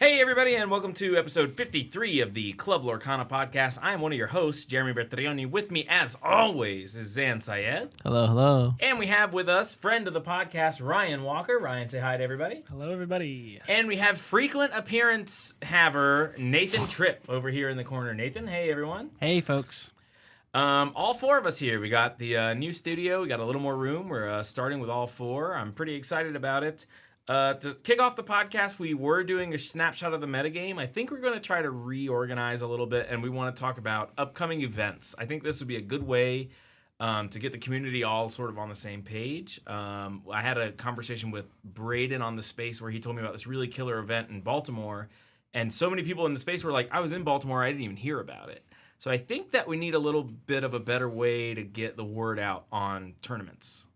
Hey everybody, and welcome to episode 53 of the Club Lorcana podcast. I am one of your hosts, Jeremy Bertrioni. With me, as always, is Syed. Hello. And we have with us friend of the podcast, Ryan Walker. Ryan, say hi to everybody. Hello, everybody. And we have frequent appearance haver, Nathan Tripp, over here in the corner. Nathan, hey everyone. Hey, folks. All four of us here. We got the new studio. We got a little more room. We're starting with all four. I'm pretty excited about it. To kick off the podcast, we were doing a snapshot of the metagame. I think we're going to try to reorganize a little bit, and we want to talk about upcoming events. I think this would be a good way to get the community all sort of on the same page. I had a conversation with Braden on the space where he told me about this really killer event in Baltimore, and so many people in the space were like, I was in Baltimore, I didn't even hear about it. So I think that we need a little bit of a better way to get the word out on tournaments.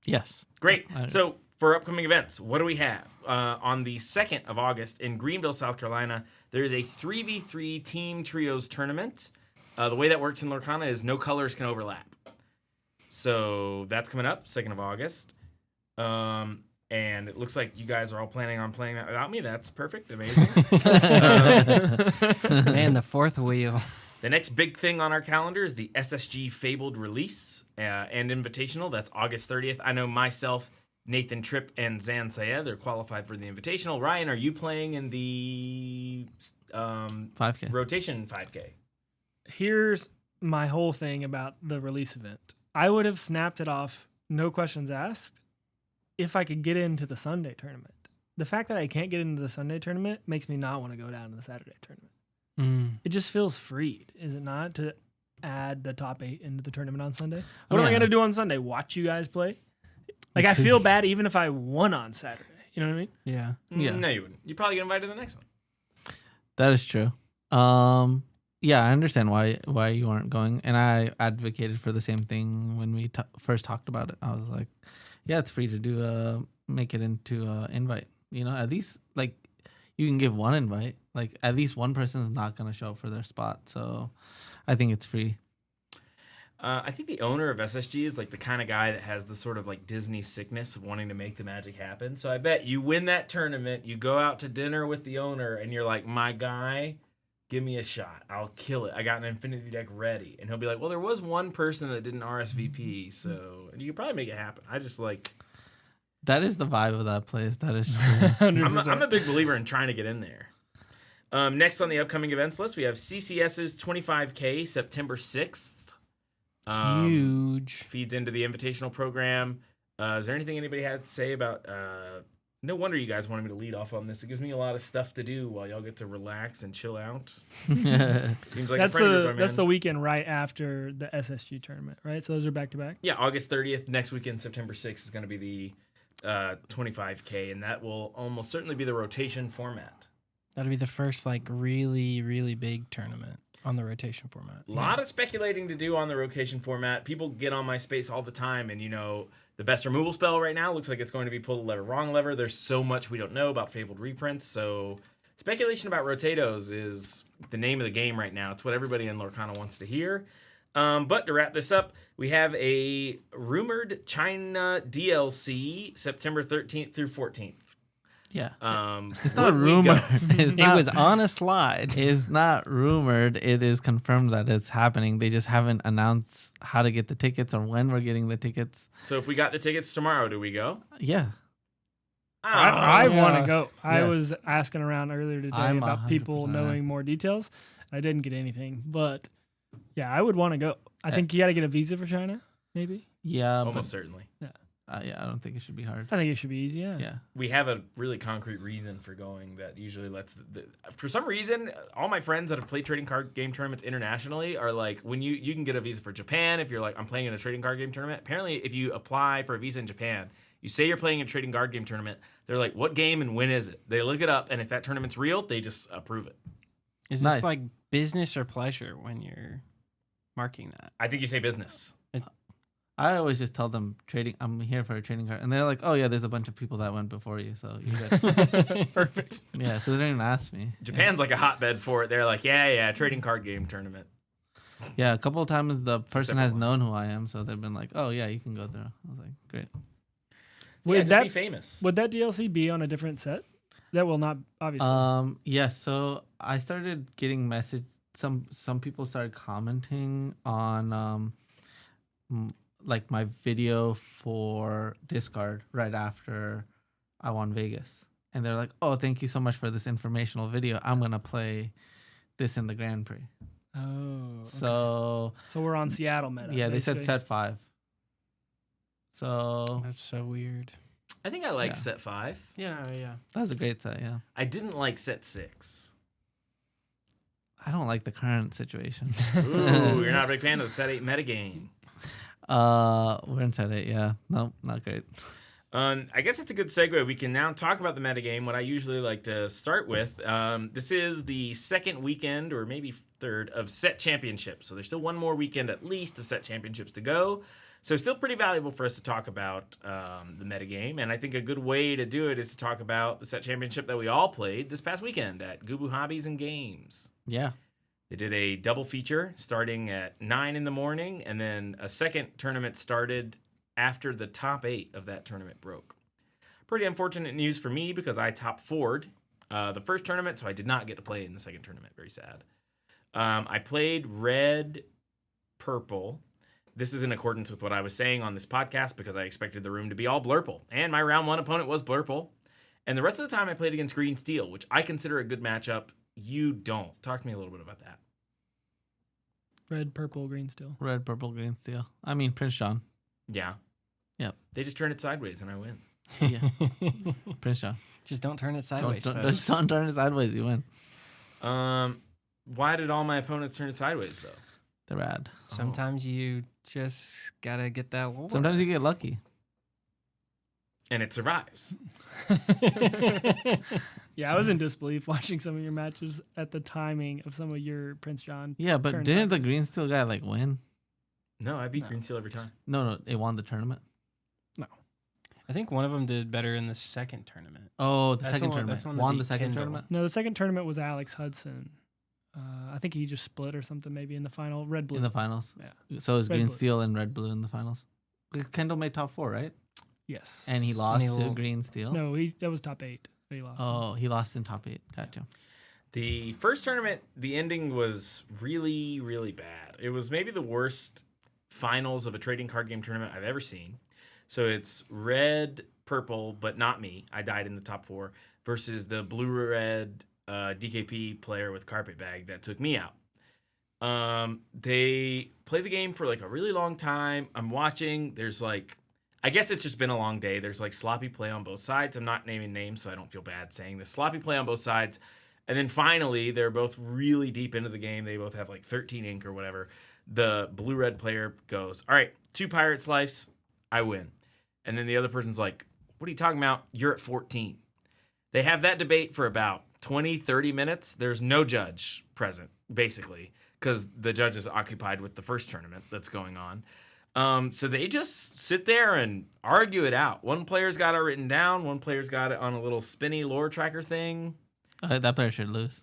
Yes. Great. So for upcoming events, what do we have? On the 2nd of August in Greenville, South Carolina, there is a 3v3 team trios tournament. The way that works in Lorcana is no colors can overlap. So that's coming up, 2nd of August. And it looks like you guys are all planning on playing that without me. That's perfect. Amazing. Man, the fourth wheel. The next big thing on our calendar is the SSG Fabled release and invitational. That's August 30th. I know myself, Nathan Tripp, and Syed, they're qualified for the invitational. Ryan, are you playing in the 5K rotation 5K? Here's my whole thing about the release event. I would have snapped it off, no questions asked, if I could get into the Sunday tournament. The fact that I can't get into the Sunday tournament makes me not want to go down to the Saturday tournament. It just feels freed, is it not, to add the top 8 into the tournament on Sunday? What am I going to do on Sunday? Watch you guys play? Like, I feel bad even if I won on Saturday. You know what I mean? Yeah. No, you wouldn't. You'd probably get invited to the next one. That is true. Yeah, I understand why you aren't going, and I advocated for the same thing when we first talked about it. I was like, yeah, it's free to do make it into invite. You know, at least like you can give one invite. Like at least one person is not going to show up for their spot. So I think it's free. I think the owner of SSG is like the kind of guy that has the sort of like Disney sickness of wanting to make the magic happen. So I bet you win that tournament, you go out to dinner with the owner, and you're like, my guy, give me a shot. I'll kill it. I got an infinity deck ready. And he'll be like, well, there was one person that didn't RSVP, so and you could probably make it happen. I just like... That is the vibe of that place. That is true. I'm a big believer in trying to get in there. Next on the upcoming events list, we have CCS's 25K, September 6th. Huge. Feeds into the invitational program. Is there anything anybody has to say about... no wonder you guys wanted me to lead off on this. It gives me a lot of stuff to do while y'all get to relax and chill out. Seems like that's the weekend right after the SSG tournament, right? So those are back-to-back? Yeah, August 30th. Next weekend, September 6th, is going to be the 25K, and that will almost certainly be the rotation format. That'll be the first like really, really big tournament on the rotation format. A lot of speculating to do on the rotation format. People get on my space all the time, and you know, the best removal spell right now looks like it's going to be pull the lever, wrong lever. There's so much we don't know about Fabled reprints, so speculation about rotatos is the name of the game right now. It's what everybody in Lorcana wants to hear. But to wrap this up, we have a rumored China DLC September 13th through 14th. Yeah. It's not rumored. It was on a slide. It's not rumored. It is confirmed that it's happening. They just haven't announced how to get the tickets or when we're getting the tickets. So if we got the tickets tomorrow, do we go? Yeah. I want to yeah. go. I Yes. was asking around earlier today I'm about people 100% knowing more details. I didn't get anything, but yeah, I would want to go. I think you got to get a visa for China, maybe. Yeah. Almost certainly. Yeah, I don't think it should be hard. I think it should be easy. Yeah. Yeah. We have a really concrete reason for going that usually lets for some reason, all my friends that have played trading card game tournaments internationally are like, when you can get a visa for Japan if you're like, I'm playing in a trading card game tournament. Apparently, if you apply for a visa in Japan, you say you're playing a trading card game tournament, they're like, what game and when is it? They look it up, and if that tournament's real, they just approve it. Is Nice. this like business or pleasure when you're marking that? I think you say business. I always just tell them I'm here for a trading card. And they're like, oh, yeah, there's a bunch of people that went before you. So you're good. Perfect. Yeah, so they don't even ask me. Japan's like a hotbed for it. They're like, yeah, trading card game tournament. Yeah, a couple of times the person has separate known who I am. So they've been like, oh, yeah, you can go there. I was like, great. Would that be famous? Would that DLC be on a different set? That will not obviously. Yeah. So I started getting message. Some people started commenting on like my video for Discard right after I won Vegas, and they're like, "Oh, thank you so much for this informational video. I'm gonna play this in the Grand Prix." Oh. So we're on Seattle meta. yeah, they said basically. set 5. So That's so weird. I think I like Yeah. set 5. Yeah. that was a great set. Yeah, I didn't like set 6. I don't like the current situation. Ooh, you're not a big fan of the set 8 metagame. We're in set 8. Yeah, no, not great. I guess it's a good segue. We can now talk about the metagame, what I usually like to start with. This is the second weekend, or maybe third, of set championships. So there's still one more weekend at least of set championships to go. So still pretty valuable for us to talk about the metagame. And I think a good way to do it is to talk about the set championship that we all played this past weekend at Gubu Hobbies and Games. Yeah. They did a double feature starting at 9 in the morning, and then a second tournament started after the top 8 of that tournament broke. Pretty unfortunate news for me because I top 4'd the first tournament, so I did not get to play in the second tournament. Very sad. I played red, purple. This is in accordance with what I was saying on this podcast because I expected the room to be all blurple. And my round 1 opponent was blurple. And the rest of the time I played against green steel, which I consider a good matchup. You don't. Talk to me a little bit about that. Red, purple, green still. Red, purple, green, steel. I mean, Prince John. Yeah. Yep. They just turn it sideways and I win. Yeah. Prince John. Just don't turn it sideways, Don't folks. turn it sideways. You win. Why did all my opponents turn it sideways, though? They're rad. Sometimes you just gotta get that lore. Sometimes you get lucky. And it survives. Yeah, I was in disbelief watching some of your matches at the timing of some of your Prince John. Yeah, but turn didn't the sideways. green steel guy like win? No, I beat No. green steel every time. No, it won the tournament. I think one of them did better in the second tournament. Oh, the That's second the one- tournament. that's the one that Won the beat second Kendall. tournament. No, the second tournament was Alex Hudson. I think he just split or something maybe in the final. Red, blue. In the finals. Yeah. So it was Red, green blue. steel and red blue in the finals. Kendall made top 4, right? Yes. And he lost he to lo- green steel. No, that was top 8. He lost. Oh, he lost in top 8. Gotcha. The first tournament, the ending was really, really bad. It was maybe the worst finals of a trading card game tournament I've ever seen. So it's red, purple, but not me. I died in the top 4 versus the blue-red DKP player with carpet bag that took me out. They play the game for like a really long time. I'm watching. There's like, I guess it's just been a long day. There's like sloppy play on both sides. I'm not naming names, so I don't feel bad saying this. Sloppy play on both sides. And then finally, they're both really deep into the game. They both have like 13 ink or whatever. The blue-red player goes, all right, 2 Pirates Lives, I win. And then the other person's like, what are you talking about? You're at 14. They have that debate for about 20, 30 minutes. There's no judge present, basically, because the judge is occupied with the first tournament that's going on. So they just sit there and argue it out. One player's got it written down. One player's got it on a little spinny lore tracker thing. That player should lose.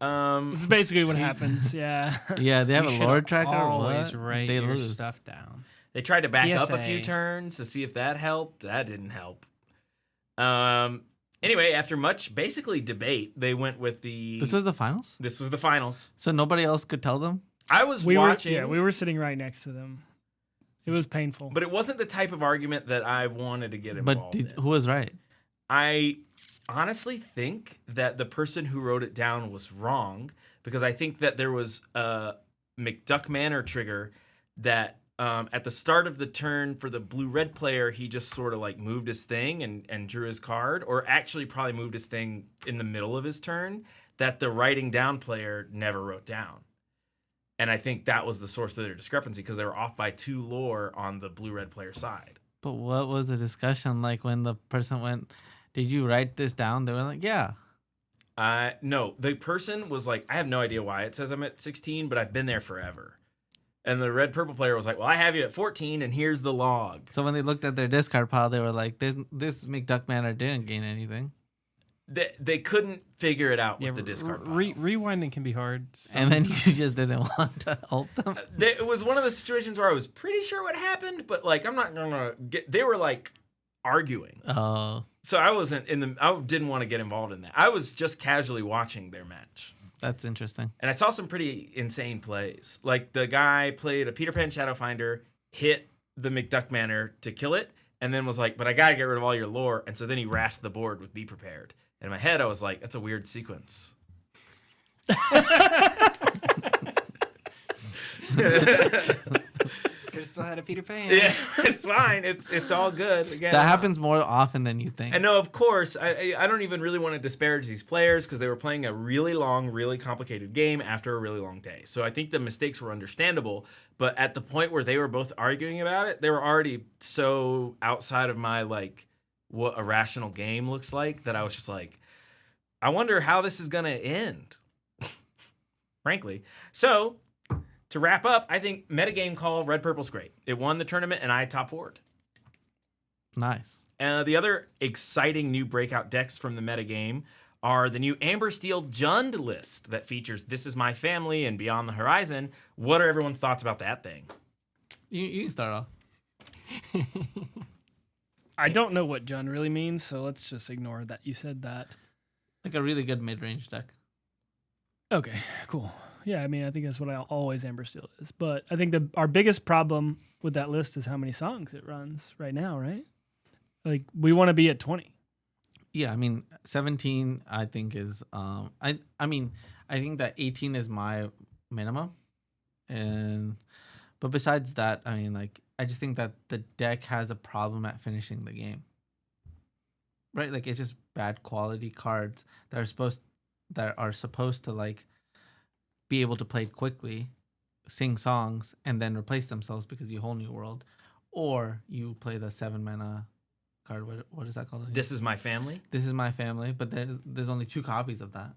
It's basically what happens. Yeah. Yeah, they have You a should lore tracker. Always What? write They your lose. stuff down. They tried to back up a few PSA. turns to see if that helped. That didn't help. Anyway, after much basically debate, they went with the. This was the finals? This was the finals. So nobody else could tell them? I was we watching. we were sitting right next to them. It was painful. But it wasn't the type of argument that I wanted to get involved But in. who was right? I honestly think that the person who wrote it down was wrong because I think that there was a McDuck Manor trigger that at the start of the turn for the blue-red player, he just sort of like moved his thing and drew his card, or actually probably moved his thing in the middle of his turn that the writing down player never wrote down. And I think that was the source of their discrepancy because they were off by 2 lore on the blue-red player side. But what was the discussion like when the person went, did you write this down? They were like, yeah. No, the person was like, I have no idea why it says I'm at 16, but I've been there forever. And the red purple player was like, well, I have you at 14 and here's the log. So when they looked at their discard pile, they were like, this McDuck Manor didn't gain anything. They couldn't figure it out with the discard pile. Rewinding can be hard. And then you just didn't want to help them. It was one of the situations where I was pretty sure what happened, but like, I'm not going to get, they were like arguing. Oh, So I wasn't I didn't want to get involved in that. I was just casually watching their match. that's interesting. And I saw some pretty insane plays. Like the guy played a Peter Pan Shadowfinder, hit the McDuck Manor to kill it, and then was like, but I gotta get rid of all your lore. And so then he rashed the board with Be Prepared. And in my head, I was like, that's a weird sequence. Could have still had a Peter Pan. Yeah, it's fine. It's all good. Again, That happens more often than you think. And no, of course, I don't even really want to disparage these players because they were playing a really long, really complicated game after a really long day. So I think the mistakes were understandable. But at the point where they were both arguing about it, they were already so outside of my, like, what a rational game looks like that I was just like, I wonder how this is going to end. Frankly. So to wrap up, I think metagame call Red Purple's great. It won the tournament, and I top forward. Nice. The other exciting new breakout decks from the metagame are the new Amber Steel Jund list that features This Is My Family and Beyond the Horizon. What are everyone's thoughts about that thing? You can start off. I don't know what Jund really means, so let's just ignore that you said that. Like a really good mid-range deck. Okay, cool. Yeah, I mean, I think that's what I always Amber Steel is. But I think our biggest problem with that list is how many songs it runs right now, right? Like, we want to be at 20. Yeah, I mean, 17 I think is I think that 18 is my minimum. But besides that, I mean, like, I just think that the deck has a problem at finishing the game. Right? Like, it's just bad quality cards that are supposed to, like, be able to play quickly, sing songs, and then replace themselves because you whole new world, or you play the 7 mana card. What is that called again? This Is My Family? This Is My Family, but there's only 2 copies of that.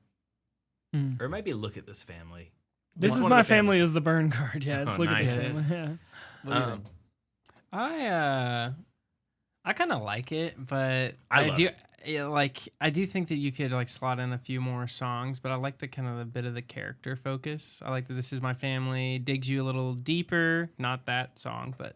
Or it might be Look at This Family. This One Is of My the Family families. is the burn card. Yeah, it's Oh, Look nice. at This Family. Yeah. What do you think? I kind of like it, but I love do it. yeah, like I do think that you could like slot in a few more songs, but I like the kind of a bit of the character focus. I like that This Is My Family digs you a little deeper. Not that song, but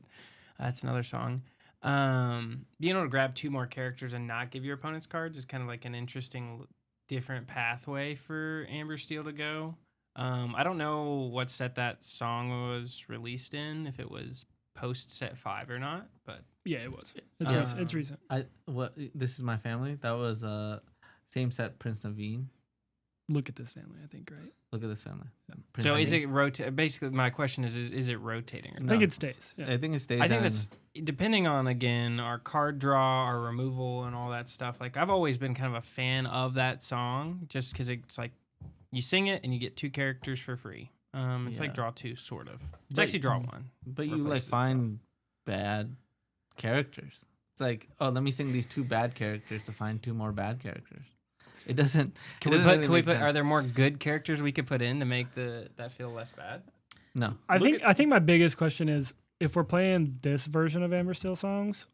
that's another song. Being able to grab 2 more characters and not give your opponent's cards is kind of like an interesting, different pathway for Amber Steel to go. I don't know what set that song was released in, if it was post set 5 or not, but Yeah, it was. It's recent. This Is My Family. That was same set Prince Naveen. Look at This Family, I think, right? Look at This Family. Prince so is Naveen. it rotate? Basically, my question is it rotating or I not? think it stays. Yeah. I think it stays. I think on- that's depending on, again, our card draw, our removal, and all that stuff. Like, I've always been kind of a fan of that song just because it's like you sing it and you get 2 characters for free. It's like Yeah. draw 2, sort of. It's But- actually draw 1. But you like replaces itself. find bad characters. It's like, oh, let me sing these 2 bad characters to find 2 more bad characters. It doesn't. Can it we doesn't put? really Can we make put? Are sense. there more good characters we could put in to make that feel less bad? No. I Look think my biggest question is, if we're playing this version of Amber Steel songs,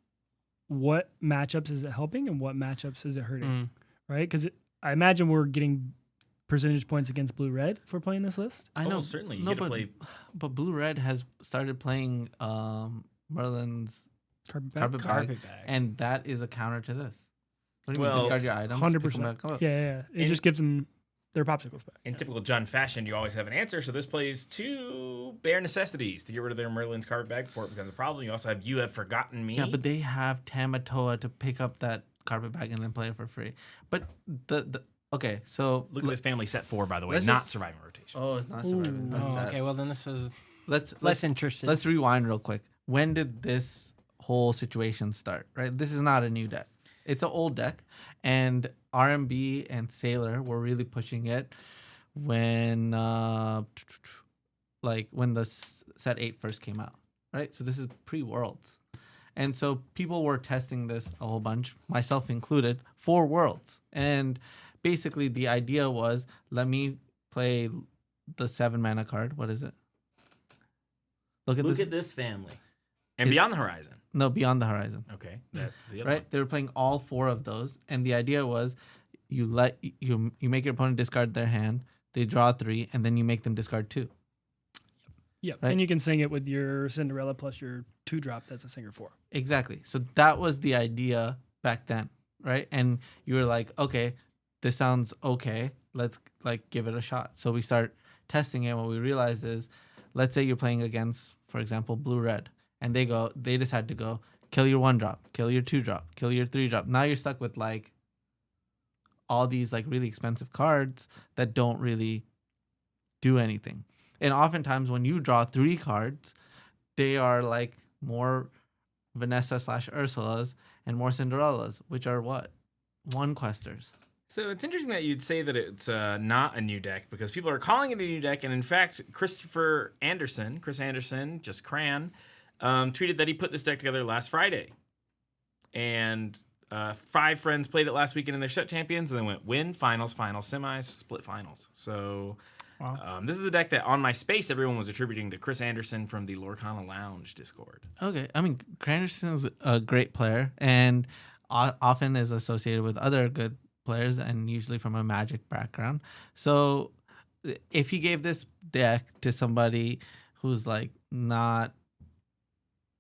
what matchups is it helping and what matchups is it hurting? Right? Because I imagine we're getting percentage points against Blue Red if we're playing this list. I know. Certainly. You No, get to but, play. but Blue Red has started playing Merlin's Carpet back. Carpet Bag, Carpet bag. and that is a counter to this. What do you mean? Well, Discard your items. 100%. Pick 'em back up. Yeah. It And- just gives them their popsicles back. In typical Jund fashion, you always have an answer. So this plays 2 bare necessities to get rid of their Merlin's Carpet Bag before it becomes a problem. You also have You Have Forgotten Me. Yeah, but they have Tamatoa to pick up that carpet bag and then play it for free. But the okay, so Look at This Family set 4, by the way, let's not just- surviving rotation. Oh, it's not surviving. Ooh. That's Oh, sad. okay. Well, then this is Let's less interesting. Let's rewind real quick. When did this whole situation start? Right, this is not a new deck. It's an old deck, and RMB and Sailor were really pushing it when when the set 8 first came out. Right, so this is pre-Worlds, and so people were testing this a whole bunch, myself included, for Worlds, and basically the idea was, let me play the 7 mana card. What is it? Look at Look this. at This Family. And It- Beyond the Horizon. No, Beyond the Horizon. Okay. That's the other Right? They were playing all 4 of those, and the idea was you make your opponent discard their hand, they draw 3, and then you make them discard 2. Yep. Right? And you can sing it with your Cinderella plus your 2-drop. That's a singer 4. Exactly. So that was the idea back then, right? And you were like, okay, this sounds okay. Let's like give it a shot. So we start testing it. What we realize is, let's say you're playing against, for example, blue red, and they decide to go kill your 1-drop, kill your 2-drop, kill your 3-drop. Now you're stuck with like all these like really expensive cards that don't really do anything. And oftentimes when you draw 3 cards, they are like more Vanessa / Ursula's and more Cinderellas, which are what? 1 questers. So it's interesting that you'd say that it's not a new deck because people are calling it a new deck. And in fact, Chris Anderson, just Cran, tweeted that he put this deck together last Friday. And 5 friends played it last weekend in their set champions and then went win, finals, semis, split finals. So Wow. this is a deck that on my space everyone was attributing to Chris Anderson from the Lorcana Lounge Discord. Okay. I mean, Anderson is a great player and often is associated with other good players and usually from a Magic background. So if he gave this deck to somebody who's like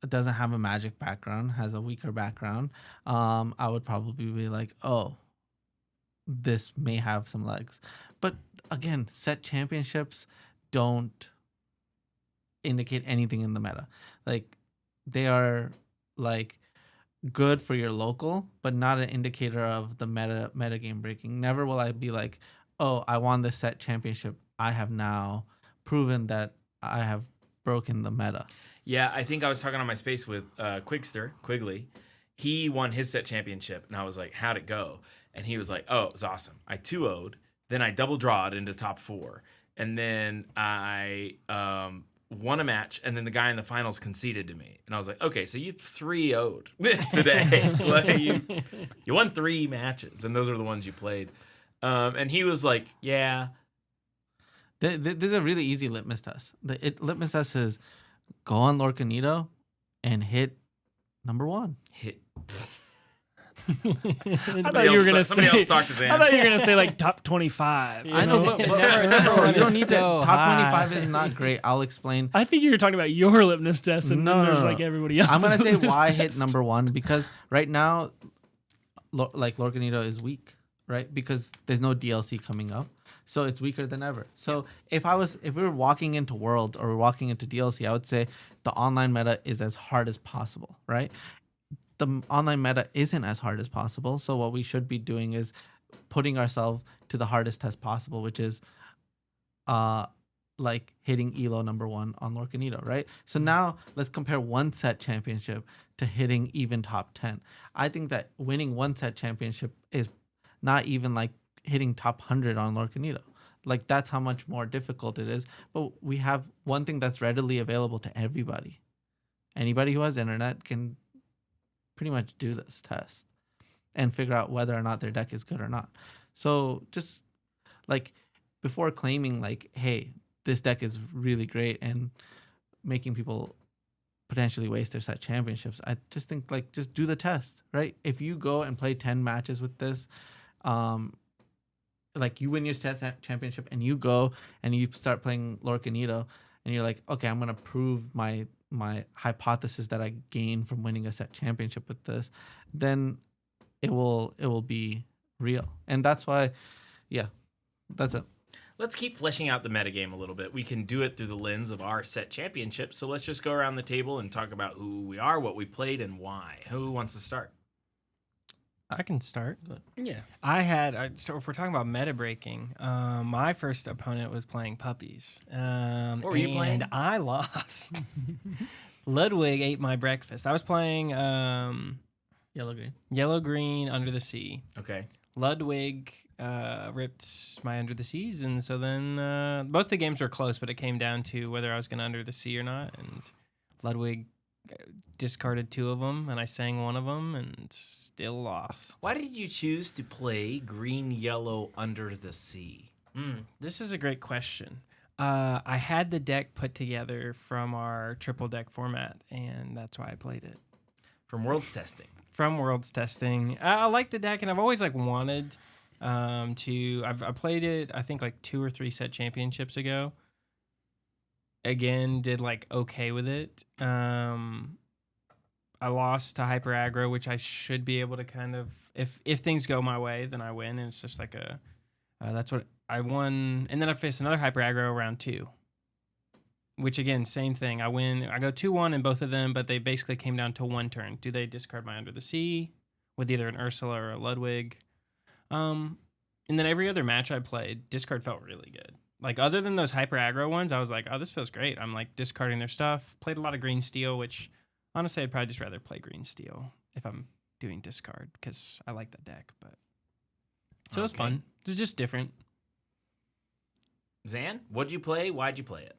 doesn't have a Magic background, has a weaker background, I would probably be like, oh, this may have some legs. But again, set championships don't indicate anything in the meta. Like they are like good for your local, but not an indicator of the meta game breaking. Never will I be like, oh, I won this set championship. I have now proven that I have broken the meta. Yeah, I think I was talking on my space with Quigley. He won his set championship, and I was like, how'd it go? And he was like, oh, it was awesome. I 2-0'd, then I double drawed into top 4, and then I won a match, and then the guy in the finals conceded to me. And I was like, okay, so you 3-0'd today. Like, you won 3 matches, and those are the ones you played. And he was like, yeah. There's a really easy litmus test. The litmus test is go on Lorcanito and hit number 1. Hit. I thought you were gonna Somebody else talked his I hand. thought you were gonna say like top 25. I know, but Number you don't is need so to. Top high. 25 is not great. I'll explain. I think you were talking about your litmus test, and No, then no, there's no. like everybody else. I'm gonna say why hit number 1 because right now, like Lorcanito is weak, right? Because there's no DLC coming up, so it's weaker than ever. So if we were walking into Worlds or walking into DLC, I would say the online meta is as hard as possible, right? The online meta isn't as hard as possible. So what we should be doing is putting ourselves to the hardest test possible, which is like hitting ELO number 1 on Lorcanito, right? So now let's compare 1 set championship to hitting even top 10. I think that winning 1 set championship is not even like hitting top 100 on Lorcanito. Like that's how much more difficult it is. But we have one thing that's readily available to everybody. Anybody who has internet can pretty much do this test and figure out whether or not their deck is good or not. So just like before claiming like, hey, this deck is really great and making people potentially waste their set championships, I just think like just do the test, right? If you go and play 10 matches with this, like you win your set championship and you go and you start playing Lorcanito and you're like, okay, I'm gonna prove my hypothesis that I gained from winning a set championship with this, then it will be real. And that's why, yeah, that's it. Let's keep fleshing out the metagame a little bit. We can do it through the lens of our set championships. So let's just go around the table and talk about who we are, what we played, and why. Who wants to start? I can start. Yeah. So if we're talking about meta breaking, my first opponent was playing puppies. What were you playing? And I lost. Ludwig ate my breakfast. I was playing Yellow green. Under the Sea. Okay. Ludwig ripped my Under the Seas, and so then both the games were close, but it came down to whether I was going to Under the Sea or not, and Ludwig discarded 2 of them, and I sang 1 of them, and still lost. Why did you choose to play green-yellow Under the Sea? This is a great question. I had the deck put together from our triple deck format, and that's why I played it. From Worlds Testing. From Worlds Testing. I like the deck, and I've always wanted I played it, I think 2 or 3 set championships ago. again did like okay with it. I lost to hyper aggro, which I should be able to kind of, if things go my way, then I win. And it's just like that's what I won. And then I faced another hyper aggro round 2, which again, same thing. I win. I go 2-1 in both of them, but they basically came down to one turn. Do they discard my Under the Sea with either an Ursula or a Ludwig? And then every other match I played, discard felt really good. Like other than those hyper aggro ones, I was like, oh, this feels great. I'm like discarding their stuff. Played a lot of green steel, which honestly, I'd probably just rather play green steel if I'm doing discard because I like that deck. But so it's fun. It's just different. Zan, what'd you play? Why'd you play it?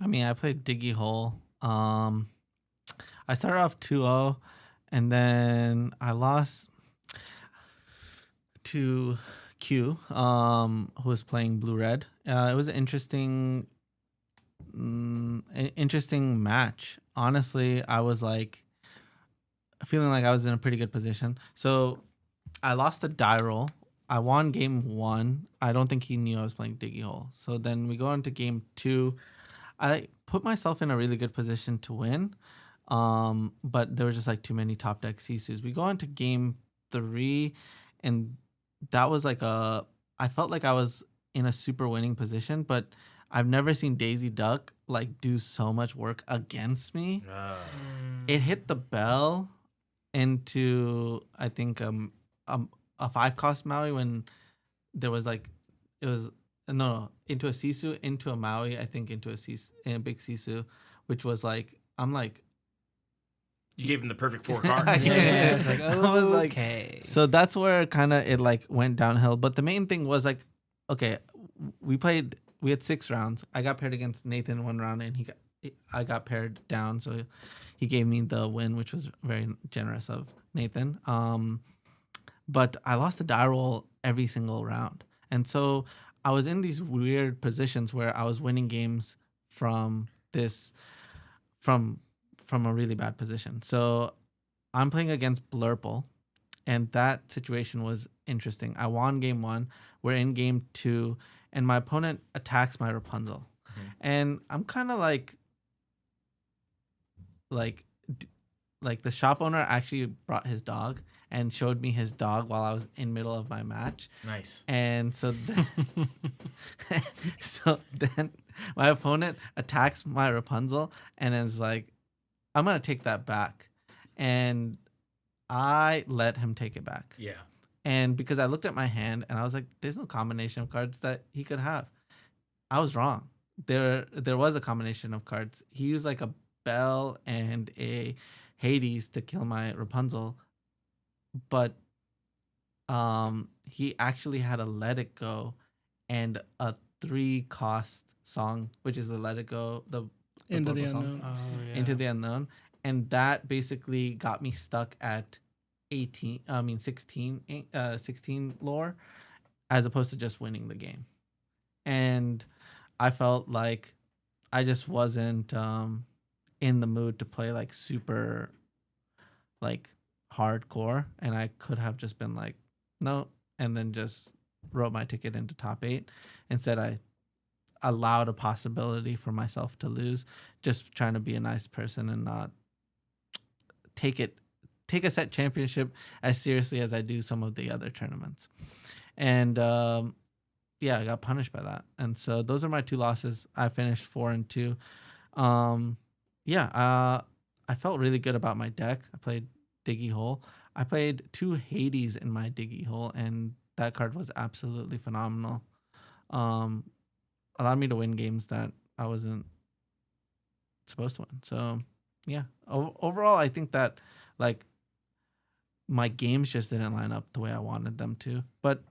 I mean, I played Diggy Hole. I started off 2-0, and then I lost to Q, who was playing Blue Red. It was an interesting match. Honestly, I was like feeling like I was in a pretty good position. So I lost the die roll. I won game 1. I don't think he knew I was playing Diggy Hole. So then we go into game 2. I put myself in a really good position to win. But there were just like too many top deck Sisus. We go into game 3, and that was like I felt like I was in a super winning position, but I've never seen Daisy Duck like do so much work against me. It hit the bell into, I think, a 5-cost Maui when there was like, it was no into a Sisu, into a Maui, I think into a Sisu, a big Sisu, which was like, I'm like, you gave him the perfect 4 cards. Yeah, I was like, I was like, okay. so that's where kind of it like went downhill. But the main thing was like, okay, we had 6 rounds. I got paired against Nathan 1 round, and I got paired down, so he gave me the win, which was very generous of Nathan. But I lost the die roll every single round, and so I was in these weird positions where I was winning games from a really bad position. So I'm playing against Blurple, and that situation was interesting. I won game 1. We're in game 2, and my opponent attacks my Rapunzel. And I'm kind of like the shop owner actually brought his dog and showed me his dog while I was in middle of my match. Nice. And so then my opponent attacks my Rapunzel and is like, I'm going to take that back. And I let him take it back. Yeah. And because I looked at my hand and I was like, there's no combination of cards that he could have. I was wrong. There was a combination of cards. He used like a Bell and a Hades to kill my Rapunzel. But he actually had a Let It Go and a 3-cost song, which is the Let It Go, the Into the song. Unknown. Oh, yeah. Into the Unknown. And that basically got me stuck at 16 lore, as opposed to just winning the game. And I felt like I just wasn't in the mood to play like super like hardcore, and I could have just been like, no, and then just wrote my ticket into top 8. Instead, I allowed a possibility for myself to lose, just trying to be a nice person and not take a set championship as seriously as I do some of the other tournaments. And I got punished by that. And so those are my 2 losses. I finished 4-2. I felt really good about my deck. I played Diggy Hole. I played 2 Hades in my Diggy Hole, and that card was absolutely phenomenal. Allowed me to win games that I wasn't supposed to win. So yeah, overall, I think that like my games just didn't line up the way I wanted them to. But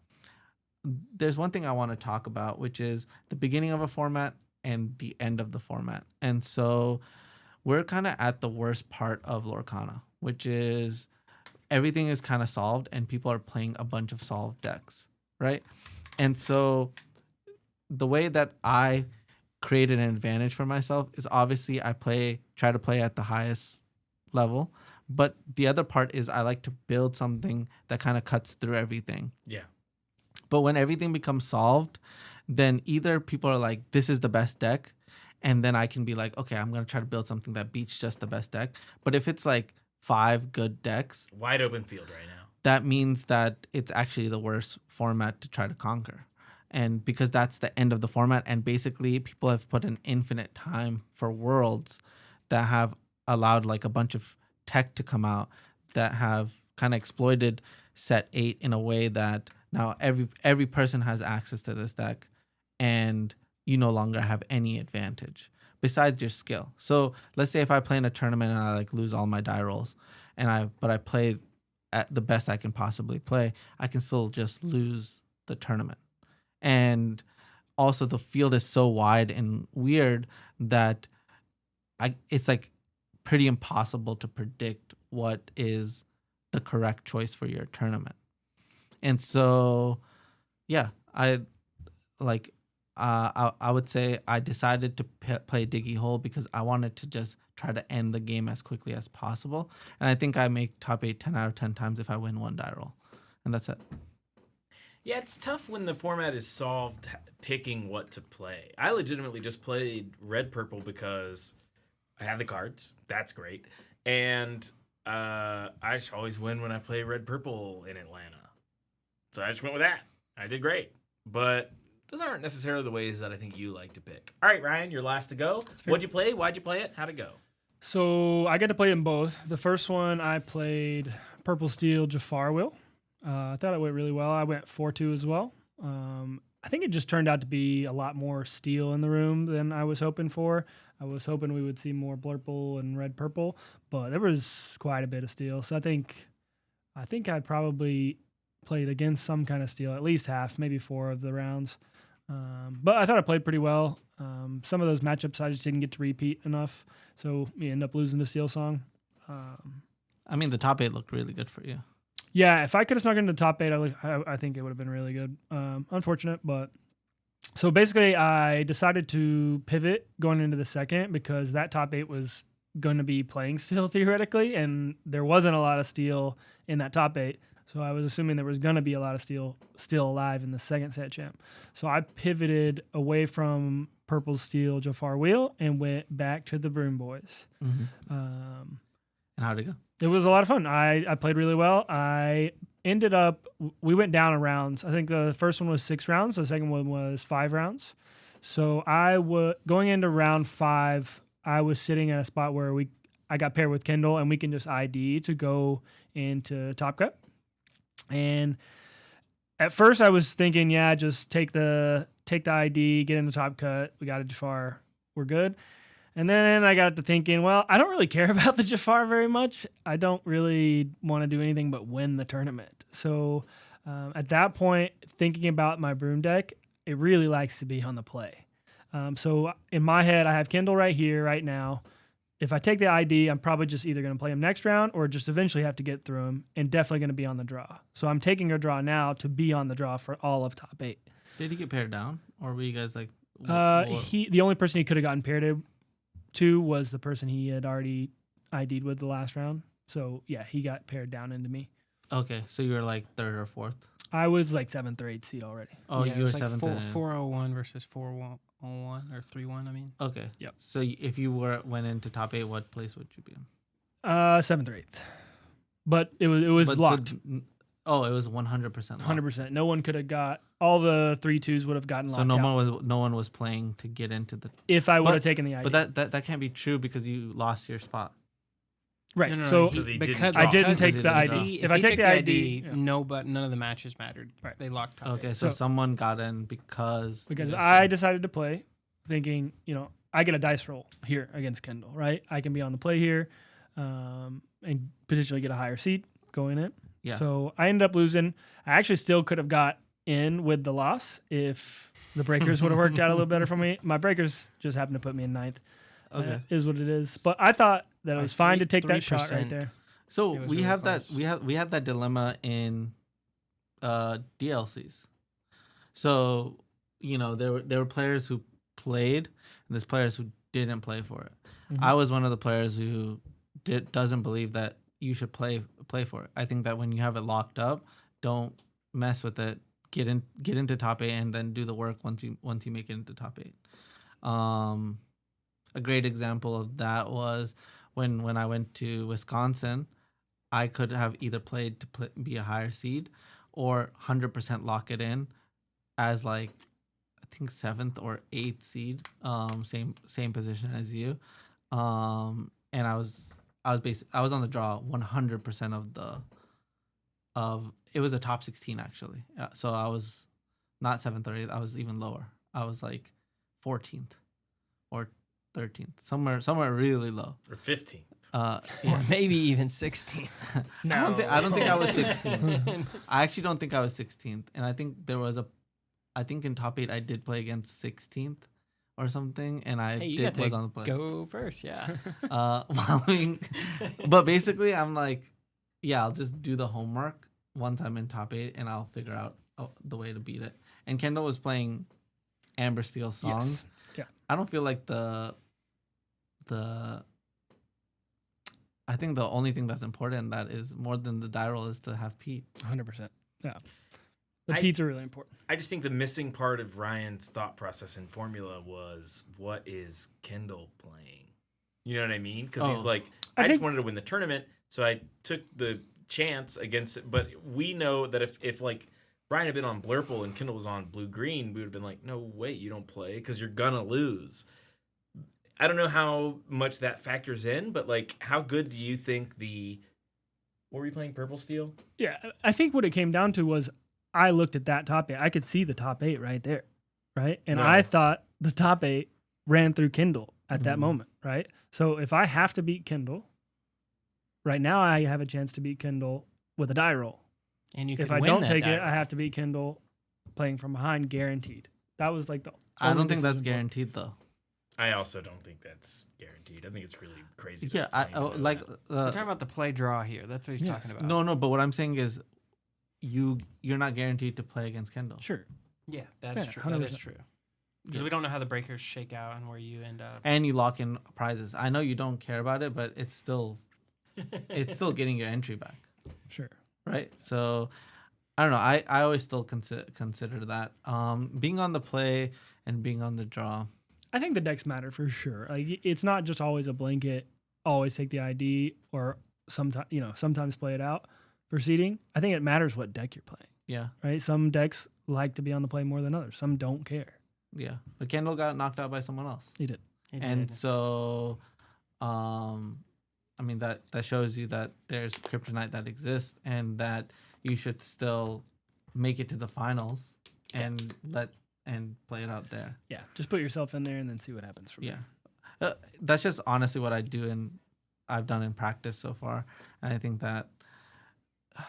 there's one thing I want to talk about, which is the beginning of a format and the end of the format. And so we're kind of at the worst part of Lorcana, which is everything is kind of solved and people are playing a bunch of solved decks, right? And so the way that I created an advantage for myself is obviously I try to play at the highest level, but the other part is I like to build something that kind of cuts through everything. Yeah. But when everything becomes solved, then either people are like, this is the best deck, and then I can be like, okay, I'm gonna try to build something that beats just the best deck. But if it's like 5 good decks, Wide open field right now. that means that it's actually the worst format to try to conquer. And because that's the end of the format, and basically people have put an infinite time for worlds that have allowed like a bunch of tech to come out that have kind of exploited set 8 in a way that now every person has access to this deck, and you no longer have any advantage besides your skill. So let's say if I play in a tournament and I like lose all my die rolls, but I play at the best I can possibly play, I can still just lose the tournament. And also the field is so wide and weird that it's like pretty impossible to predict what is the correct choice for your tournament. And so, yeah, I would say I decided to play Diggy Hole because I wanted to just try to end the game as quickly as possible. And I think I make top 8 10 out of 10 times if I win one die roll. And that's it. Yeah, it's tough when the format is solved picking what to play. I legitimately just played red purple because I had the cards. That's great. And I just always win when I play red purple in Atlanta. So I just went with that. I did great. But those aren't necessarily the ways that I think you like to pick. All right, Ryan, you're last to go. What'd you play? Why'd you play it? How'd it go? So I got to play them both. The first one I played Purple Steel Jafar Will. I thought it went really well. I went 4-2 as well. I think it just turned out to be a lot more steel in the room than I was hoping for. I was hoping we would see more blurple and red purple, but there was quite a bit of steel. So I think I probably played against some kind of steel, at least half, maybe 4 of the rounds. But I thought I played pretty well. Some of those matchups I just didn't get to repeat enough, so we end up losing the steel song. I mean, the top 8 looked really good for you. Yeah, if I could have snuck into the top 8, I think it would have been really good. Unfortunate, but so basically I decided to pivot going into the second because that top 8 was going to be playing steel theoretically, and there wasn't a lot of steel in that top 8. So I was assuming there was going to be a lot of steel still alive in the second set champ. So I pivoted away from Purple Steel Jafar Wheel and went back to the Broom Boys. Mm-hmm. And how'd it go? It was a lot of fun. I played really well. I ended up, we went down in rounds. I think the first one was 6 rounds. The second one was 5 rounds. So going into round 5, I was sitting at a spot where I got paired with Kendall, and we can just ID to go into Top Cut. And at first I was thinking, yeah, just take the ID, get into Top Cut. We got a Jafar. We're good. And then I got to thinking, well, I don't really care about the Jafar very much. I don't really want to do anything but win the tournament. So at that point, thinking about my Broom deck, it really likes to be on the play. So in my head, I have Kendall right here, right now. If I take the ID, I'm probably just either going to play him next round or just eventually have to get through him, and definitely going to be on the draw. So I'm taking a draw now to be on the draw for all of top 8. Did he get paired down, or were you guys like? The only person he could have gotten paired to was the person he had already ID'd with the last round. So yeah, he got paired down into me. Okay, so you were like 3rd or 4th. I was like 7th or 8th seed already. Oh, yeah, you were like 7th. 401 versus 401 or 3-1. I mean. Okay. Yep. So if you went into top 8, what place would you be in? 7th or 8th. But it was locked. It was 100% locked. 100%. No one could have got all the 3-2s would have gotten locked. So no one was playing to get into the. If I would have taken the ID. But that can't be true because you lost your spot. Right. No, so because I didn't take the ID. If I take the ID, but none of the matches mattered. Right. They locked top. Okay, so someone got in because I decided to play, thinking, I get a dice roll here against Kendall, right? I can be on the play here, and potentially get a higher seat going in. Yeah. So I ended up losing. I actually still could have got in with the loss if the breakers would have worked out a little better for me. My breakers just happened to put me in 9th. Okay. Is what it is. But I thought that it was fine to take that shot right there. So we really have close. we had that dilemma in DLCs. So there were players who played and there's players who didn't play for it. Mm-hmm. I was one of the players who doesn't believe that you should play for it. I think that when you have it locked up, don't mess with it. Get into top 8 and then do the work once you make it into top 8. a great example of that was when I went to Wisconsin. I could have either played to be a higher seed or 100% lock it in as like I think 7th or 8th seed, same position as you. And I was on the draw 100% of it was a top 16 actually. So I was not 7th or 8th, I was even lower. I was like 14th or 13th, somewhere really low. Or 15th. Or maybe even 16th. I don't think I was 16th. I actually don't think I was 16th. And I think I think in top 8 I did play against 16th or something, and I was on the play. Go first, yeah. But basically I'm like, yeah, I'll just do the homework once I'm in top 8 and I'll figure out the way to beat it. And Kendall was playing Amber Steel songs. Yes. Yeah. I don't feel like I think the only thing that's important in that is more than the die roll is to have Pete. 100%. Yeah. The Pete's are really important. I just think the missing part of Ryan's thought process and formula was, what is Kendall playing? You know what I mean? Because he's like, I just wanted to win the tournament, so I took the chance against it. But we know that if like Ryan had been on Blurple and Kendall was on Blue-Green, we would have been like, no, wait, you don't play because you're going to lose. I don't know how much that factors in, but like, how good do you think what were you playing, Purple Steel? Yeah, I think what it came down to was I looked at that top 8. I could see the top 8 right there, right? And I thought the top 8 ran through Kendall at that moment, right? So if I have to beat Kendall, right now I have a chance to beat Kendall with a die roll. And if I don't take it, I have to beat Kendall playing from behind, guaranteed. That was like the. I don't think that's guaranteed though. I also don't think that's guaranteed. I think it's really crazy. Yeah, we're talking about the play draw here. That's what he's talking about. No, but what I'm saying is, you're not guaranteed to play against Kendall. Sure. Yeah, that's true. 100%. That is true. Because we don't know how the breakers shake out and where you end up. And you lock in prizes. I know you don't care about it, but it's still getting your entry back. Sure. Right. So I don't know. I always still consider that being on the play and being on the draw. I think the decks matter for sure. Like, it's not just always a blanket, always take the ID, or sometimes play it out for seeding. I think it matters what deck you're playing. Yeah. Right? Some decks like to be on the play more than others. Some don't care. Yeah. But Kendall got knocked out by someone else. He did. So I mean, that shows you that there's kryptonite that exists and that you should still make it to the finals and play it out there. Yeah, just put yourself in there and then see what happens from there. That's just honestly what I do and I've done in practice so far. And I think that,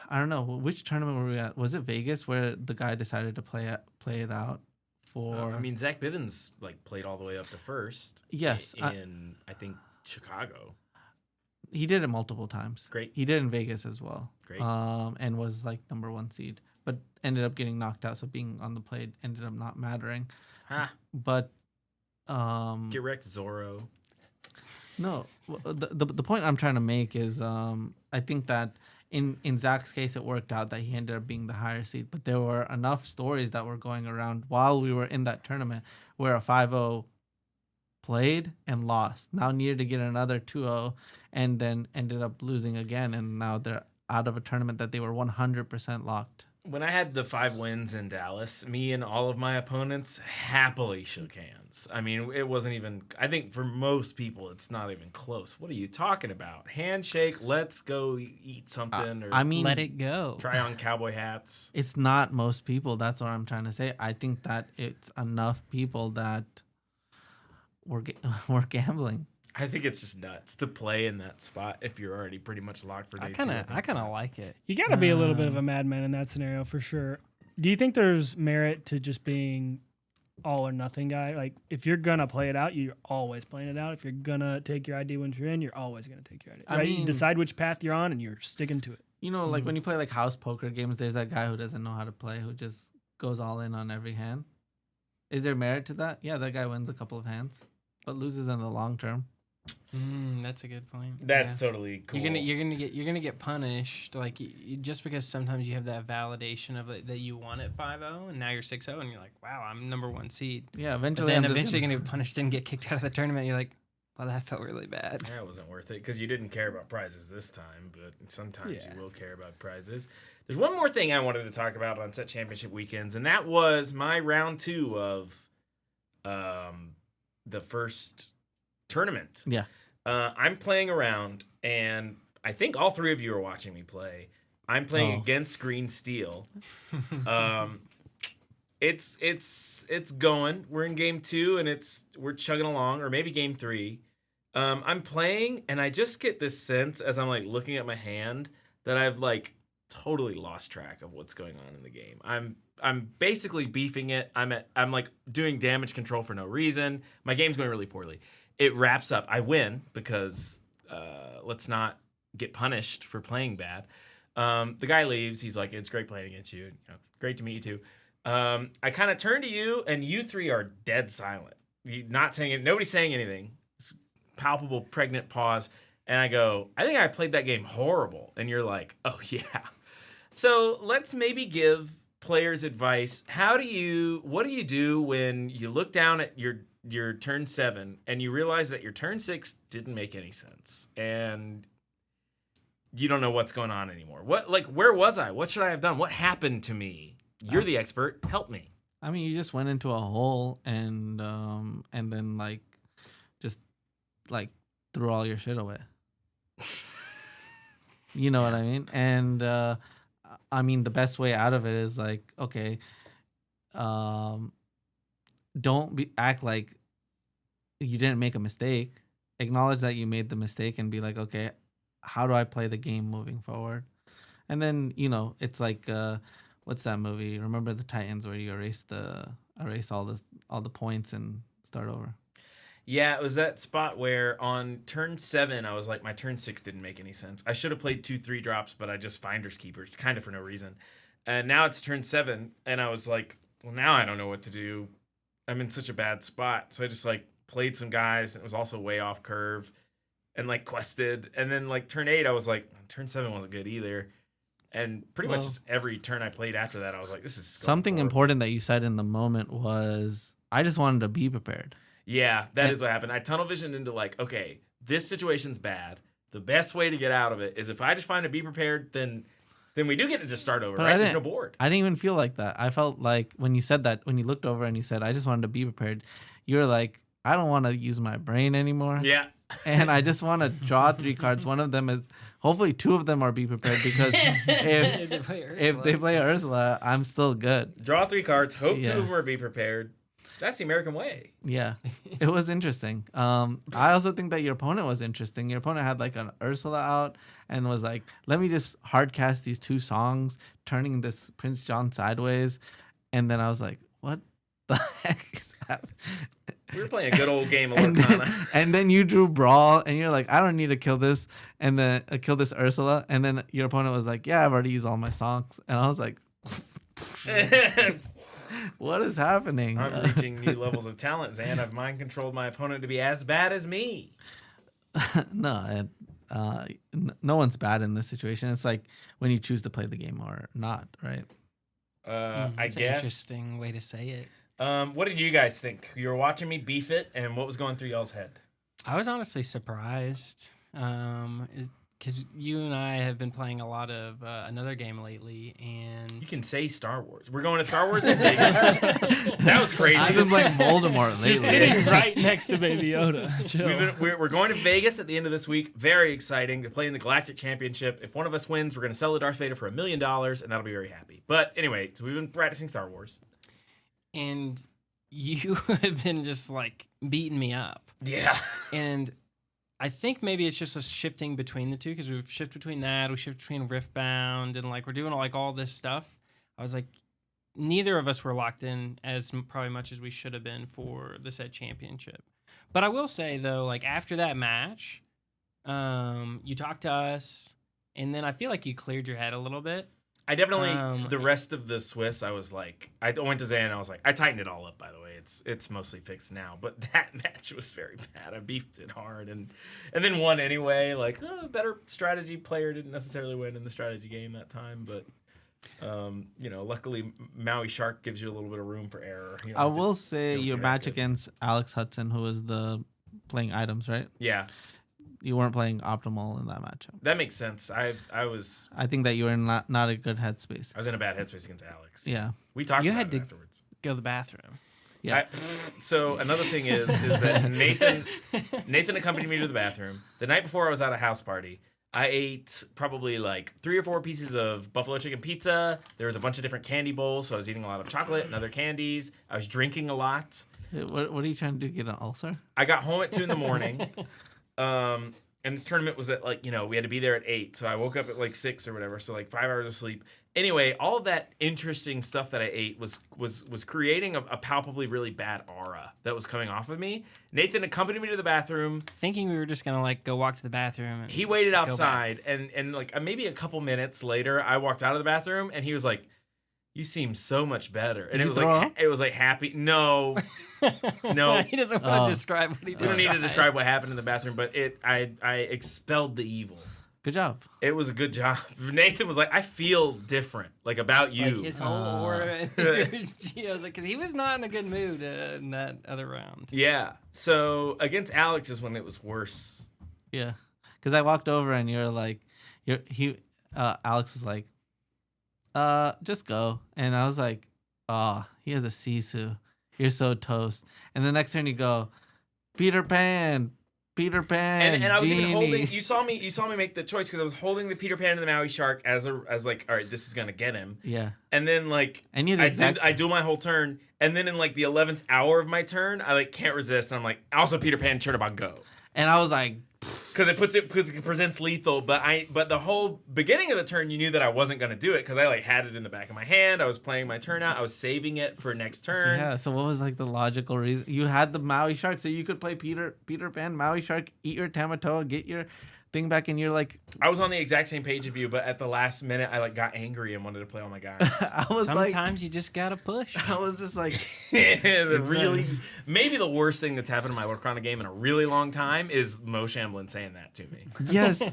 I don't know, which tournament were we at? Was it Vegas where the guy decided to play it out for... I mean, Zach Bivens played all the way up to first. Yes. In I think, Chicago. He did it multiple times. Great. He did in Vegas as well. Great. And was number 1 seed, but ended up getting knocked out. So being on the plate ended up not mattering. But get wrecked, Zorro. No, the point I'm trying to make is I think that in Zach's case it worked out that he ended up being the higher seed, but there were enough stories that were going around while we were in that tournament where a 5-0 played and lost. Now needed to get another 2-0 and then ended up losing again, and now they're out of a tournament that they were 100% locked. When I had the 5 wins in Dallas, me and all of my opponents happily shook hands. I mean, it wasn't even, I think for most people, it's not even close. What are you talking about? Handshake, let's go eat something, or let it go. Try on cowboy hats. It's not most people. That's what I'm trying to say. I think that it's enough people that we're gambling. I think it's just nuts to play in that spot if you're already pretty much locked for day 2. I kind of like it. You got to be a little bit of a madman in that scenario for sure. Do you think there's merit to just being all or nothing guy? Like, if you're going to play it out, you're always playing it out. If you're going to take your ID when you're in, you're always going to take your ID. Right? I mean, you decide which path you're on and you're sticking to it. You know, when you play house poker games, there's that guy who doesn't know how to play, who just goes all in on every hand. Is there merit to that? Yeah, that guy wins a couple of hands, but loses in the long term. That's a good point. That's totally cool. You're gonna get punished, just because sometimes you have that validation of it, that you won at 5-0 and now you're 6-0 and you're like, wow, I'm number 1 seed. Yeah, eventually. But then eventually you're gonna get punished and get kicked out of the tournament. You're like, Well, that felt really bad. That wasn't worth it because you didn't care about prizes this time, but sometimes Yeah. you will care about prizes. There's one more thing I wanted to talk about on set championship weekends, and that was my round 2 of the first tournament. Yeah. I'm playing around, and I think all 3 of you are watching me play. I'm playing against Green Steel. It's going. We're in game 2, and we're chugging along, or maybe game 3. I'm playing, and I just get this sense as I'm like looking at my hand that I've like totally lost track of what's going on in the game. I'm basically beefing it. I'm like doing damage control for no reason. My game's going really poorly. It wraps up. I win because let's not get punished for playing bad. The guy leaves. He's like, "It's great playing against you. You know, great to meet you too." I kind of turn to you, and you 3 are dead silent. You're not saying it. Nobody's saying anything. Palpable pregnant pause, and I go, "I think I played that game horrible." And you're like, "Oh yeah." So let's maybe give players advice. What do you do when you look down at your turn 7 and you realize that your turn 6 didn't make any sense and you don't know what's going on anymore? Where was I? What should I have done? What happened to me? You're the expert. Help me. I mean, you just went into a hole and then just threw all your shit away. You know what I mean? And I mean, the best way out of it is like, okay, don't act like you didn't make a mistake. Acknowledge that you made the mistake and be like, okay, how do I play the game moving forward? And then, it's like what's that movie? Remember the Titans, where you erase all the points and start over. Yeah, it was that spot where on turn 7, I was like, my turn 6 didn't make any sense. I should have played 2 3-drops, but I just Finders Keepers, kind of for no reason. And now it's turn 7, and I was like, well, now I don't know what to do. I'm in such a bad spot. So I just played some guys, and it was also way off curve, and quested. And then turn 8, I was like, turn 7 wasn't good either. And pretty much just every turn I played after that, I was like, this is something important that you said in the moment was, I just wanted to be prepared. Yeah, that is what happened. I tunnel visioned into okay, this situation's bad. The best way to get out of it is if I just find to be prepared, then we do get to just start over, But right? There's no board. I didn't even feel like that. I felt like when you said that, when you looked over and you said, I just wanted to be prepared, you were like, I don't want to use my brain anymore. Yeah. And I just want to draw 3 cards. One of them is, hopefully 2 of them are be prepared, because if they play Ursula, I'm still good. Draw 3 cards, hope 2 of them are be prepared. That's the American way. Yeah, it was interesting. I also think that your opponent was interesting. Your opponent had an Ursula out and was like, let me just hard cast these 2 songs, turning this Prince John sideways. And then I was like, what the heck is happening? We were playing a good old game of Lorcana. And then you drew Brawl, and you're like, I don't need to kill this, and then kill this Ursula. And then your opponent was like, yeah, I've already used all my songs. And I was like, what is happening? I'm reaching new levels of talent, Zan. I've mind controlled my opponent to be as bad as me. No, no one's bad in this situation. It's like when you choose to play the game or not, right? I guess. Interesting way to say it. What did you guys think? You were watching me beef it, and what was going through y'all's head? I was honestly surprised because you and I have been playing a lot of another game lately, and You can say Star Wars. We're going to Star Wars in Vegas. That was crazy. I've been playing Voldemort You're lately. sitting right next to Baby Yoda. Chill. We're going to Vegas at the end of this week. Very exciting to play in the Galactic Championship. If one of us wins, we're going to sell the Darth Vader for $1 million, and that'll be very happy. But anyway, so we've been practicing Star Wars. and you have been just beating me up. Yeah. And I think maybe it's just a shifting between the two, because we've shifted between that, we shift between Riftbound, and we're doing all this stuff. I was like, neither of us were locked in as probably much as we should have been for the set championship. But I will say though, after that match, you talked to us, and then I feel like you cleared your head a little bit. I definitely, the rest of the Swiss, I was like, I went to Zan and I was like, I tightened it all up, by the way. It's mostly fixed now. But that match was very bad. I beefed it hard and then won anyway. Better strategy player didn't necessarily win in the strategy game that time. But, luckily Maui Shark gives you a little bit of room for error. I will say your match against Alex Hudson, who was the playing items, right? Yeah, You weren't playing optimal in that matchup. that makes sense. I I think that you were in not a good headspace. was in a bad headspace against Alex. Yeah. We talked You about had it to- afterwards. Go to the bathroom. Yeah. So another thing is that Nathan accompanied me to the bathroom. The night before I was at a house party, I ate probably like 3 or 4 pieces of buffalo chicken pizza. There was a bunch of different candy bowls, so I was eating a lot of chocolate and other candies. I was drinking a lot. What are you trying to do? Get an ulcer? I got home at 2 a.m. And this tournament was at like, we had to be there at 8. So I woke up at like 6 or whatever. So like 5 hours of sleep. Anyway, all of that interesting stuff that I ate was creating a palpably really bad aura that was coming off of me. Nathan accompanied me to the bathroom. Thinking we were just gonna like go walk to the bathroom. And He waited go back. outside and like maybe a couple minutes later, I walked out of the bathroom and he was like, "You seem so much better." And Did you throw up? it was like happy. No. No. He doesn't want Oh. to describe what he We don't described. need to describe what happened in the bathroom, but I expelled the evil. Good job. It was a good job. Nathan was like, "I feel different, like about you." Like his whole aura and energy. I was like, because he was not in a good mood in that other round. Yeah. So against Alex is when it was worse. Yeah. Because I walked over and you're like, Alex was like, just go. And I was like, oh, he has a Sisu. You're so toast. And the next turn you go, Peter Pan. And I was even Genie." holding. You saw me make the choice because I was holding the Peter Pan and the Maui shark as like, all right, this is gonna get him. Yeah. And then like, And you did I do my whole turn, and then in like the 11th hour of my turn, I like can't resist, and I'm like, also Peter Pan, turn about go. And I was like, Because it presents lethal, but the whole beginning of the turn, you knew that I wasn't gonna do it because I like had it in the back of my hand. I was playing my turn out. I was saving it for next turn. yeah. So what was like the logical reason? You had the Maui shark, so you could play Peter Pan, Maui shark, eat your Tamatoa, get your thing back, and you're like, I was on the exact same page of you, but at the last minute, I like got angry and wanted to play all my guys. I was like, Sometimes you just gotta push. I was just like, Maybe the worst thing that's happened in my Lorcana game in a really long time is Mo Shamblin saying that to me. yes,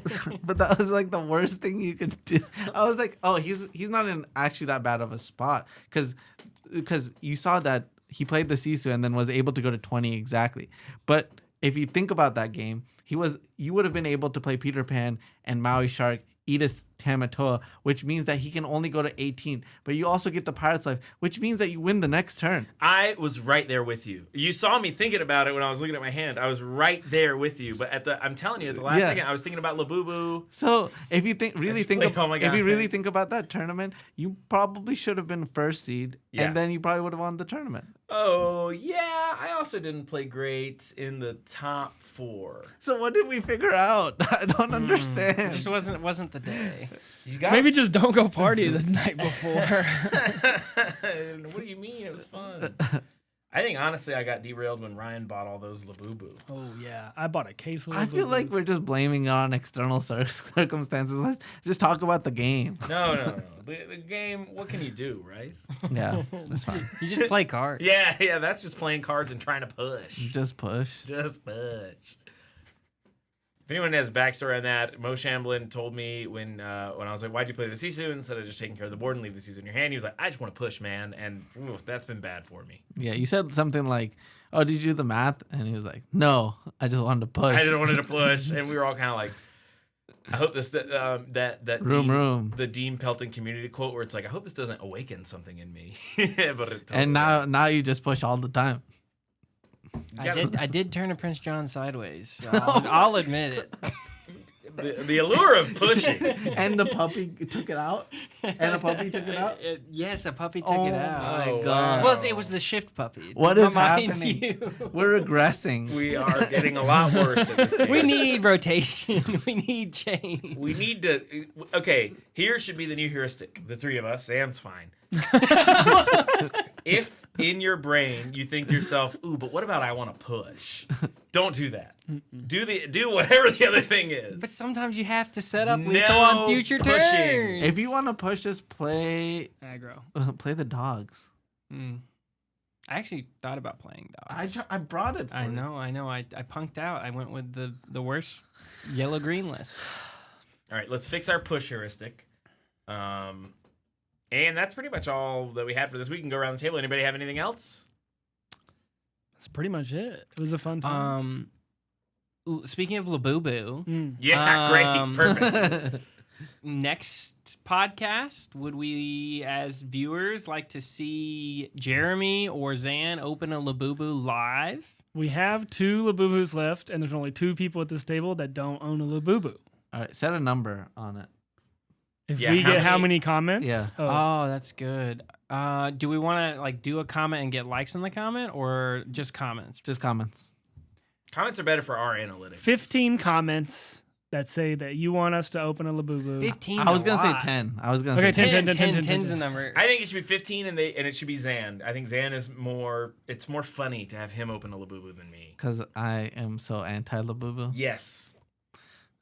but that was like the worst thing you could do. I was like, oh, he's not in actually that bad of a spot because you saw that he played the Sisu and then was able to go to 20 exactly. But if you think about that game, you would have been able to play Peter Pan and Maui Shark, eat a Tamatoa, which means that he can only go to 18. But you also get the Pirate's Life, which means that you win the next turn. I was right there with you. You saw me thinking about it when I was looking at my hand. I was right there with you. But I'm telling you, at the last Yeah. second, I was thinking about Labubu. So if you played, think about that tournament, you probably should have been first seed, Yeah. and then you probably would have won the tournament. Oh yeah, I also didn't play great in the top 4. So what did we figure out? I don't It understand. just wasn't the day. You got Maybe just don't go party the night before. What do you mean? It was fun. I think honestly, I got derailed when Ryan bought all those Labubu. Oh yeah, I bought a case. I feel like we're just blaming it on external circumstances. Let's just talk about the game. No. The game. What can you do, right? Yeah, that's fine. You just play cards. Yeah. That's just playing cards and trying to push. Just push. Just push. If anyone has backstory on that, Mo Shamblin told me when I was like, "Why'd you play the Sisu instead of just taking care of the board and leave the Sisu in your hand?" He was like, "I just want to push, man," and that's been bad for me. Yeah, you said something like, "Oh, did you do the math?" And he was like, "No, I just wanted to push." I just wanted to push, and we were all kind of like, "I hope this that room. the Dean Pelton community quote where it's like, I hope this doesn't awaken something in me." But it totally And does. now you just push all the time. I did turn a Prince John sideways. So I'll admit it. the allure of pushing. And the puppy took it out. And the puppy took it out. Yes, a puppy took Oh it out. my Oh, god! wow. Well, it was the shift puppy. What is Mind happening? you. We're regressing. We are getting a lot worse at this game. We need rotation. We need change. We need to. Okay, here should be the new heuristic. The 3 of us. Sam's fine. If in your brain you think to yourself, "Ooh, but what about I want to push?" Don't do that. Do whatever the other thing is. But sometimes you have to set up No lethal on future pushing. turns. If you want to push, just play aggro. play the dogs. I actually thought about playing dogs. I brought it. For I you. know. I punked out. I went with the worst yellow-green list. All right, let's fix our push heuristic. And that's pretty much all that we had for this week. We can go around the table. Anybody have anything else? That's pretty much it. It was a fun time. Speaking of Labubu, Yeah, great. Perfect. next podcast, would we, as viewers, like to see Jeremy or Zan open a Labubu live? We have 2 Labubus left, and there's only 2 people at this table that don't own a Labubu. All right, set a number on it. If Yeah, we how get how many- many comments? Yeah. Oh, that's good. Do we want to like do a comment and get likes in the comment, or just comments? Just comments. Comments are better for our analytics. 15 comments that say that you want us to open a Labubu. 15. I was gonna say 10. I was gonna Okay, say 10. 10's the number. I think it should be 15, and it should be Zan. I think Zan is more. It's more funny to have him open a Labubu than me. because I am so anti Labubu. Yes.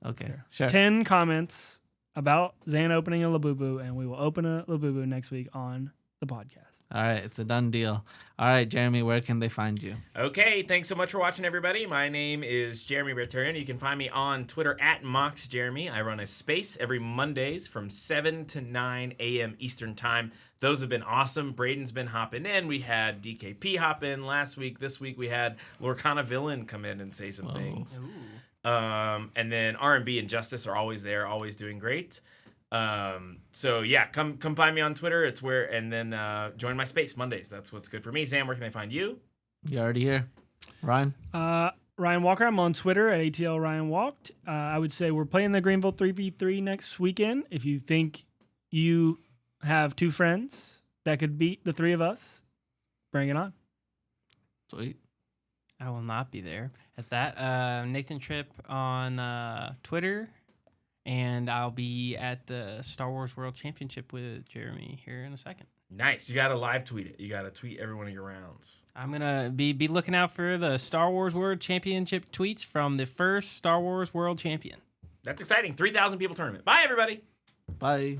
Okay, sure. 10 comments about Zan opening a Labubu, and we will open a Labubu next week on the podcast. All right, it's a done deal. All right, Jeremy, where can they find you? Okay, thanks so much for watching, everybody. My name is Jeremy Berturian. You can find me on Twitter at MoxJeremy. I run a space every Mondays from 7 to 9 a.m. Eastern Time. Those have been awesome. Braden's been hopping in. We had DKP hop in last week. This week we had Lorcana Villain come in and say some things. And then R&B and Justice are always there, always doing great. So yeah, come find me on Twitter. It's where, and then join my space Mondays. That's what's good for me. Sam, where can they find you? You already here, Ryan? Ryan Walker. I'm on Twitter at ATL Ryan Walked. I would say we're playing the Greenville 3v3 next weekend. If you think you have 2 friends that could beat the 3 of us, bring it on. Sweet. I will not be there at that. Nathan Tripp on Twitter, and I'll be at the Star Wars World Championship with Jeremy here in a second. Nice. You got to live tweet it. You got to tweet every one of your rounds. I'm gonna be looking out for the Star Wars World Championship tweets from the first Star Wars World Champion. That's exciting. 3,000 people tournament. Bye, everybody. Bye.